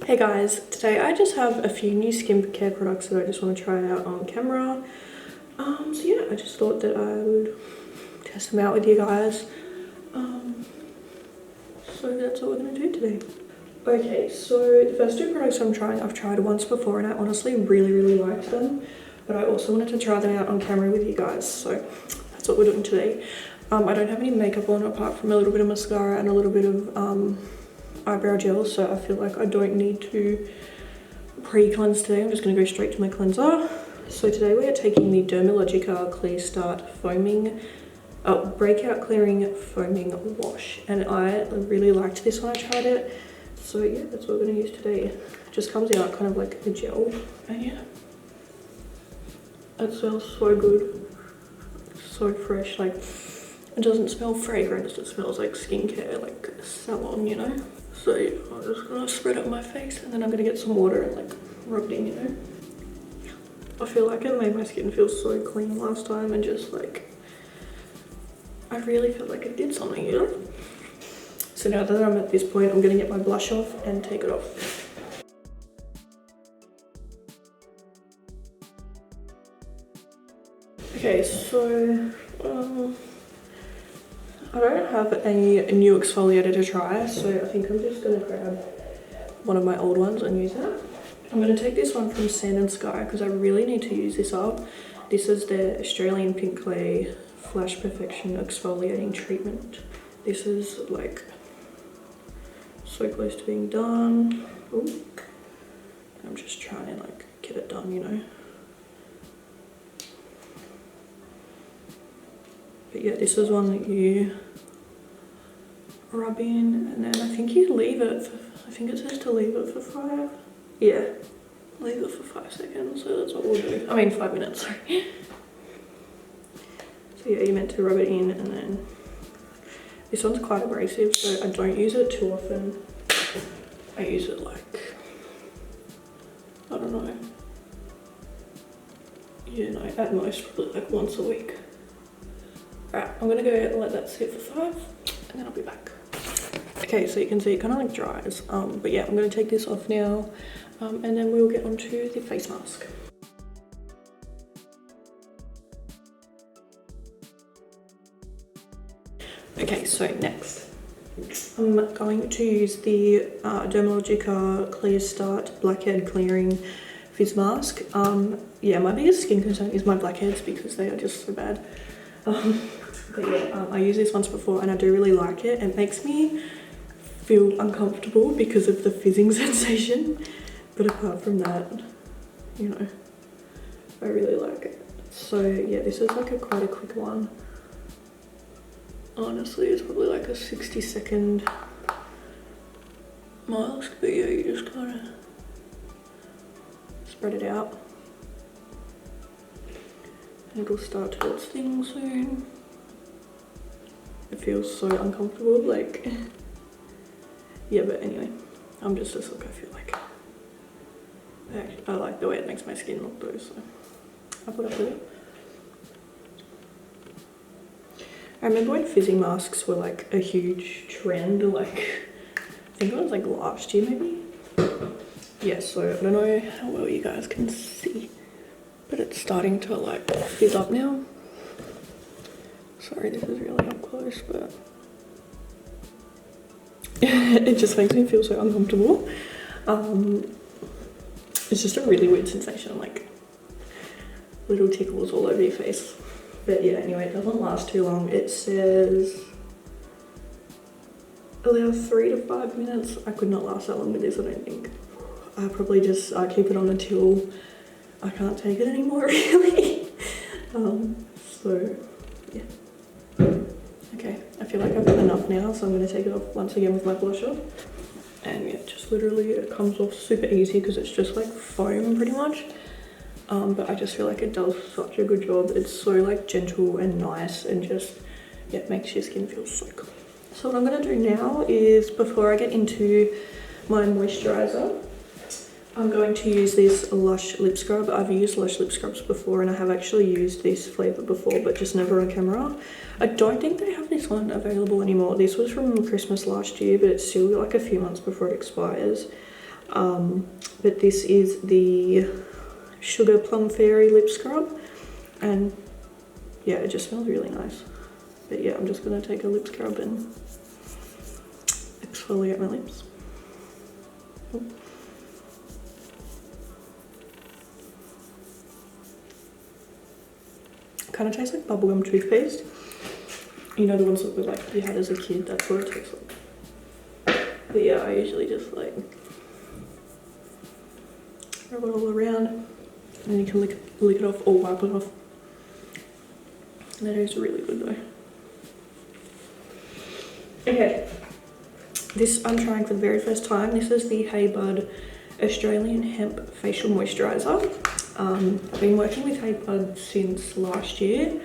Hey guys, today I just have a few new skincare products that I just want to try out on camera. So yeah, I just thought that I would test them out with you guys. So that's what we're going to do today. Okay, so the first two products I'm trying, I've tried once before and I honestly really liked them. But I also wanted to try them out on camera with you guys, so that's what we're doing today. I don't have any makeup on apart from a little bit of mascara and a little bit of eyebrow gel, so I feel like I don't need to pre-cleanse today. I'm just going to go straight to my cleanser. So today we are taking the Dermalogica Clear Start Foaming Breakout Clearing Foaming Wash, and I really liked this when I tried it. So yeah, that's what we're going to use today. It just comes out kind of like a gel, and yeah, it smells so good, so fresh. Like, it doesn't smell fragrance, it smells like skincare, like a salon, you know. So yeah, I'm just gonna spread it on my face and then I'm gonna get some water and like rub it in, you know. I feel like it made my skin feel so clean last time, and just like, I really felt like it did something, you know. So now that I'm at this point, I'm gonna get my blush off and take it off. Okay, so I don't have any new exfoliator to try, so I think I'm just gonna grab one of my old ones and use it. I'm gonna take this one from Sand and Sky because I really need to use this up. This is the Australian Pink Clay Flash Perfection Exfoliating Treatment. This is like so close to being done. Ooh. I'm just trying to like get it done, you know. But yeah, this is one that you rub in, and then I think you leave it for, I think it says to leave it for 5. Yeah, leave it for 5 seconds, so that's what we'll do. I mean 5 minutes, sorry. So yeah, you're meant to rub it in, and then this one's quite abrasive, so I don't use it too often. I use it like, I don't know, you know, at most probably like once a week. Alright, I'm gonna go let that sit for 5 and then I'll be back. Okay, so you can see it kind of like dries, but yeah, I'm gonna take this off now, and then we'll get onto the face mask. Okay, so next, I'm going to use the Dermalogica Clear Start Blackhead Clearing Fizz Mask. Yeah, my biggest skin concern is my blackheads because they are just so bad. But yeah, I used this once before and I do really like it. It makes me feel uncomfortable because of the fizzing sensation, but apart from that, you know, I really like it. So yeah, this is like quite a quick one. Honestly, it's probably like a 60-second mask, but yeah, you just kind of spread it out. It'll start to do its thing soon. It feels so uncomfortable, like, yeah, but anyway, I'm just this look, I feel like. I like the way it makes my skin look though, so I'll put up with it. I remember when fizzing masks were like a huge trend, like, I think it was like last year maybe? Yeah, so I don't know how well you guys can see, but it's starting to like fizz up now. Sorry, this is really up close, but it just makes me feel so uncomfortable. It's just a really weird sensation, like little tickles all over your face. But yeah, anyway, it doesn't last too long. It says allow 3 to 5 minutes. I could not last that long with this, I don't think. I probably just keep it on until I can't take it anymore, really. So yeah. Okay, I feel like I've got enough now, so I'm going to take it off once again with my blusher. And yeah, just literally it comes off super easy because it's just like foam pretty much. But I just feel like it does such a good job. It's so like gentle and nice, and just, yeah, it makes your skin feel so clean. So what I'm going to do now is, before I get into my moisturizer, I'm going to use this Lush lip scrub. I've used Lush lip scrubs before, and I have actually used this flavour before, but just never on camera. I don't think they have this one available anymore. This was from Christmas last year, but it's still like a few months before it expires. But this is the Sugar Plum Fairy lip scrub, and yeah, it just smells really nice. But yeah, I'm just gonna take a lip scrub and exfoliate my lips. Kind of tastes like bubblegum toothpaste. You know, the ones that like you had as a kid, that's what it tastes like. But yeah, I usually just like rub it all around, and then you can lick it off or wipe it off. And that is really good though. Okay, this I'm trying for the very first time. This is the Hey Bud Australian Hemp Facial Moisturizer. I've been working with Hey Bud since last year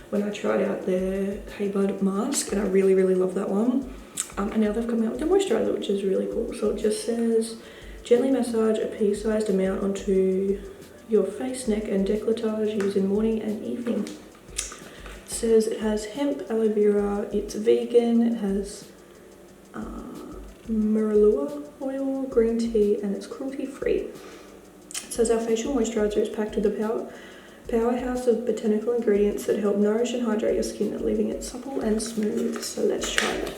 when I tried out their Hey Bud mask, and I really, really love that one. And now they've come out with the moisturizer, which is really cool. So it just says, gently massage a pea-sized amount onto your face, neck and décolletage using morning and evening. It says it has hemp, aloe vera, it's vegan, it has marula oil, green tea, and it's cruelty-free. It says our facial moisturizer is packed with a powerhouse of botanical ingredients that help nourish and hydrate your skin, leaving it supple and smooth. So let's try it.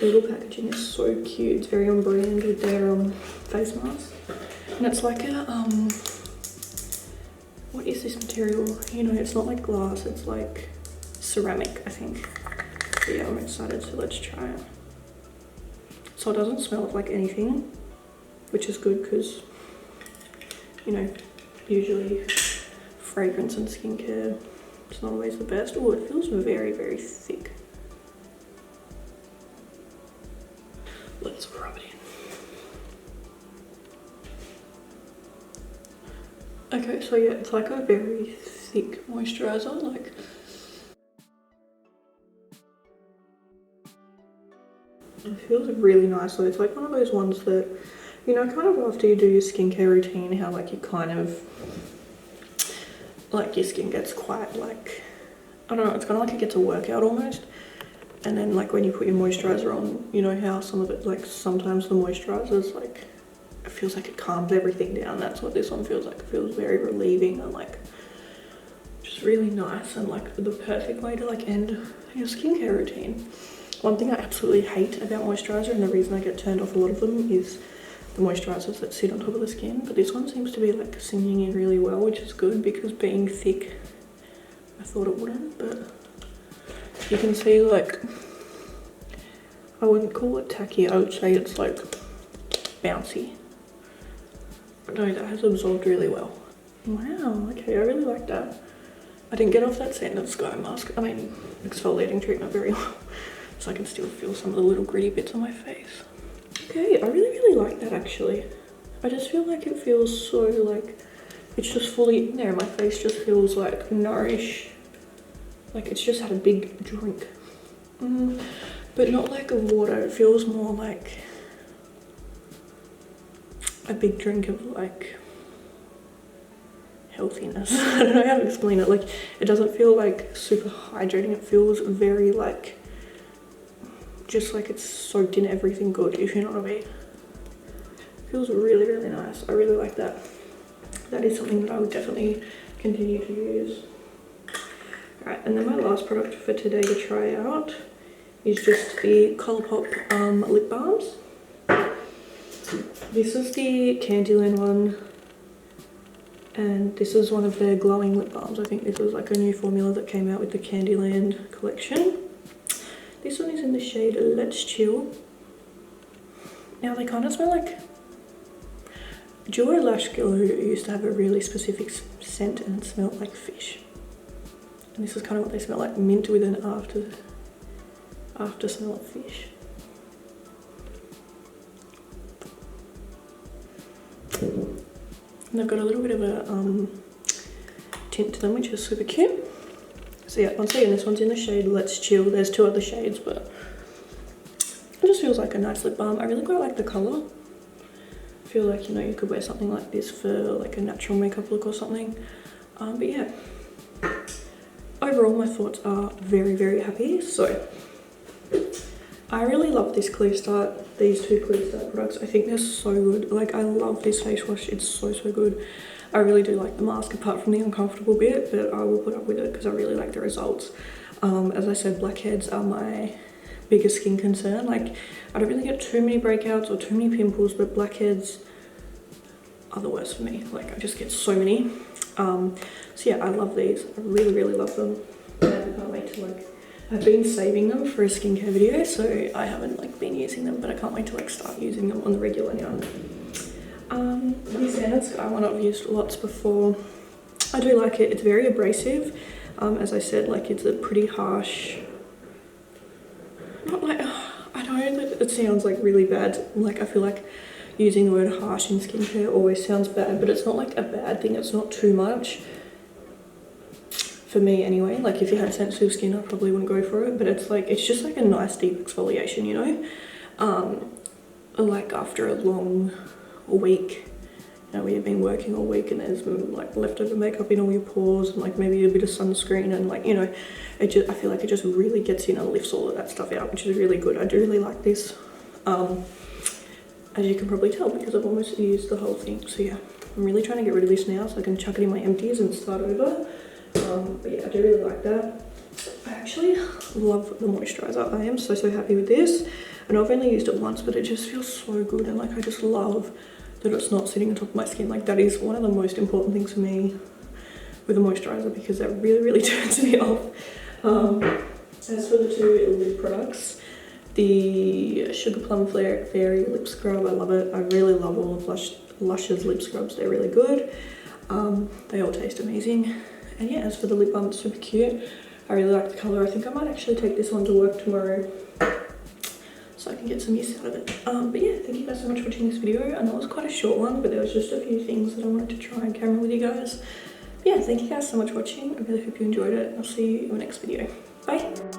The little packaging is so cute. It's very on brand with their face mask. And it's like a, what is this material? You know, it's not like glass, it's like ceramic, I think. But yeah, I'm excited, so let's try it. So it doesn't smell like anything, which is good because, you know, usually fragrance and skincare, it's not always the best. Oh, it feels very, very thick. Let's rub it in. Okay, so yeah, it's like a very thick moisturizer, like it feels really nice. So it's like one of those ones that, you know, kind of after you do your skincare routine, how like you kind of like your skin gets quite like, I don't know, it's kind of like it gets a workout almost. And then like when you put your moisturizer on, you know how some of it, like sometimes the moisturizer's like, it feels like it calms everything down. That's what this one feels like. It feels very relieving and like just really nice, and like the perfect way to like end your skincare routine. One thing I absolutely hate about moisturizer, and the reason I get turned off a lot of them, is the moisturizers that sit on top of the skin. But this one seems to be like sinking in really well, which is good, because being thick, I thought it wouldn't, but you can see like, I wouldn't call it tacky, I would say it's like bouncy. But no, that has absorbed really well. Wow, okay, I really like that. I didn't get off that Sanded Sky mask, I mean exfoliating treatment very well, so I can still feel some of the little gritty bits on my face. Okay, I really, really like that actually. I just feel like it feels so like, it's just fully in there. My face just feels like nourished. Like it's just had a big drink. But not like a water, it feels more like a big drink of like healthiness. I don't know how to explain it. Like it doesn't feel like super hydrating, it feels very like, just like it's soaked in everything good, if you know what I mean. It feels really, really nice. I really like that. That is something that I would definitely continue to use. Alright, and then my last product for today to try out is just the Colourpop lip balms. This is the Candyland one, and this is one of their glowing lip balms. I think this is like a new formula that came out with the Candyland collection. This one is in the shade Let's Chill. Now they kind of smell like, Duo Lash Glue used to have a really specific scent and it smelled like fish. And this is kind of what they smell like, mint with an after smell of fish. And they've got a little bit of a tint to them, which is super cute. So yeah, once again, this one's in the shade Let's Chill. There's two other shades, but it just feels like a nice lip balm. I really quite like the colour. I feel like, you know, you could wear something like this for like a natural makeup look or something. But yeah, overall my thoughts are very, very happy. So I really love this Clear Start, these two Clear Start products. I think they're so good. Like, I love this face wash. It's so good. I really do like the mask apart from the uncomfortable bit, but I will put up with it because I really like the results. As I said, blackheads are my biggest skin concern. Like, I don't really get too many breakouts or too many pimples, but blackheads are the worst for me. Like, I just get so many. So yeah, I love these. I really love them. And I can't wait to like, I've been saving them for a skincare video, so I haven't like been using them, but I can't wait to like start using them on the regular now. This Sky one I've used lots before. I do like it. It's very abrasive. As I said, like, it's a pretty harsh, not like, I know that it sounds like really bad. Like, I feel like using the word harsh in skincare always sounds bad, but it's not like a bad thing. It's not too much. For me anyway, like if you had sensitive skin I probably wouldn't go for it, but it's like, it's just like a nice deep exfoliation, you know? Like after a long week, you know, where you've been working all week and there's like leftover makeup in all your pores and like maybe a bit of sunscreen and like, you know, I feel like it just really gets in and lifts all of that stuff out, which is really good. I do really like this, as you can probably tell because I've almost used the whole thing. So yeah, I'm really trying to get rid of this now so I can chuck it in my empties and start over. But yeah, I do really like that. I actually love the moisturizer. I am so happy with this. I know I've only used it once, but it just feels so good, and like I just love that it's not sitting on top of my skin. Like, that is one of the most important things for me with a moisturizer, because that really turns me off. As for the two lip products, the Sugar Plum Fairy lip scrub, I love it. I really love all of Lush's lip scrubs. They're really good. They all taste amazing. And yeah, as for the lip balm, it's super cute. I really like the colour. I think I might actually take this one to work tomorrow so I can get some use out of it. But yeah, thank you guys so much for watching this video. I know it was quite a short one, but there was just a few things that I wanted to try and camera with you guys. But yeah, thank you guys so much for watching. I really hope you enjoyed it. I'll see you in the next video. Bye!